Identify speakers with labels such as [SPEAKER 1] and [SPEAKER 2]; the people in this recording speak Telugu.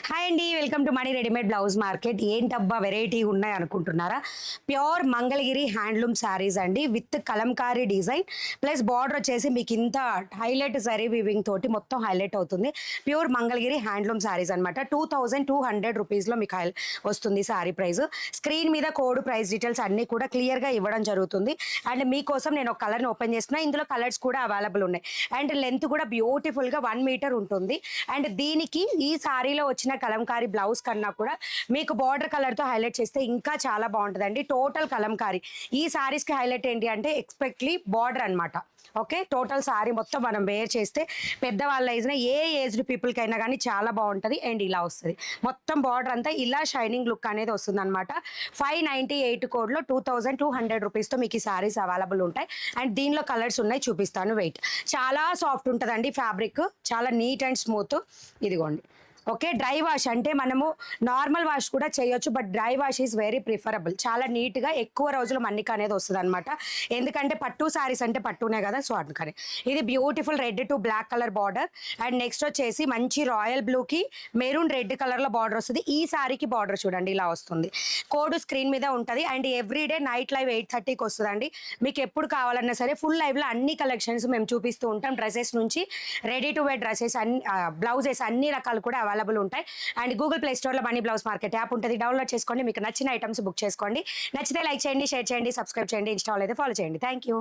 [SPEAKER 1] హాయ్ అండి, welcome to money readymade blouse market. ఏంటబ్బా వెరైటీ ఉన్నాయి అనుకుంటున్నారా? ప్యూర్ మంగళగిరి హ్యాండ్లూమ్ శారీస్ అండి, with Kalamkari design plus border వచ్చేసి మీకు ఇంత హైలైట్ జరీ వీవింగ్ తోటి మొత్తం హైలైట్ అవుతుంది. ప్యూర్ మంగళగిరి హ్యాండ్లూమ్ శారీస్ అనమాట. 2200 రూపీస్లో మీకు వస్తుంది శారీ ప్రైస్. స్క్రీన్ మీద కోడ్, ప్రైస్ డీటెయిల్స్ అన్నీ కూడా క్లియర్గా ఇవ్వడం జరుగుతుంది. అండ్ మీకోసం నేను ఒక కలర్ని ఓపెన్ చేస్తున్నా. ఇందులో కలర్స్ కూడా అవైలబుల్ ఉన్నాయి. అండ్ లెంత్ కూడా బ్యూటిఫుల్గా 1 మీటర్ ఉంటుంది. అండ్ దీనికి ఈ శారీలో వచ్చిన కలంకారీ బ్లౌజ్ కన్నా కూడా మీకు బార్డర్ కలర్ తో హైలైట్ చేస్తే ఇంకా చాలా బాగుంటుందండి. టోటల్ కలంకారీ ఈ సారీస్ కి హైలైట్ ఏంటి అంటే ఎక్స్పెక్ట్లీ బార్డర్ అనమాట. ఓకే, టోటల్ సారీ మొత్తం మనం వేర్ చేస్తే పెద్దవాళ్ళ ఏ ఏజ్డ్ పీపుల్ కైనా కానీ చాలా బాగుంటుంది. అండ్ ఇలా వస్తుంది మొత్తం బార్డర్ అంతా ఇలా షైనింగ్ లుక్ అనేది వస్తుంది అనమాట. 598 కోడ్లో 2200 రూపీస్తో మీకు ఈ సారీస్ అవైలబుల్ ఉంటాయి. అండ్ దీనిలో కలర్స్ ఉన్నాయి, చూపిస్తాను. వెయిట్ చాలా సాఫ్ట్ ఉంటుందండి, ఫ్యాబ్రిక్ చాలా నీట్ అండ్ స్మూత్. ఇదిగోండి. ఓకే, డ్రై వాష్ అంటే మనము నార్మల్ వాష్ కూడా చేయొచ్చు, but dry wash is very preferable. చాలా నీట్గా ఎక్కువ రోజులు మన్నిక అనేది వస్తుంది అనమాట. ఎందుకంటే పట్టు శారీస్ అంటే పట్టునే కదా, సో అందుకని. ఇది beautiful red to black colour border. And next వచ్చేసి మంచి రాయల్ బ్లూకి మెరూన్ రెడ్ కలర్లో బార్డర్ వస్తుంది. ఈ శారీకి బార్డర్ చూడండి ఇలా వస్తుంది. కోడ్ స్క్రీన్ మీద ఉంటుంది. అండ్ ఎవ్రీడే నైట్ లైవ్ 8:30కి వస్తుందండి. మీకు ఎప్పుడు కావాలన్నా సరే ఫుల్ లైవ్లో అన్ని కలెక్షన్స్ మేము చూపిస్తూ ఉంటాం. డ్రెస్సెస్ నుంచి రెడీ టు వేర్ డ్రెస్సెస్, అన్ని బ్లౌజెస్ అన్ని రకాలు కూడా అవైలబుల్ ఉంటాయి. అండ్ గూగుల్ ప్లే స్టోర్లో మనీ బ్లౌజ్ మార్కెట్ యాప్ ఉంటుంది, డౌన్లోడ్ చేసుకోండి. మీకు నచ్చిన ఐటమ్స్ బుక్ చేసుకోండి. నచ్చితే లైక్ చేయండి, షేర్ చేయండి, సబ్స్క్రైబ్ చేయండి, ఇన్స్టాల్ అయితే ఫాలో చేయండి. Thank you.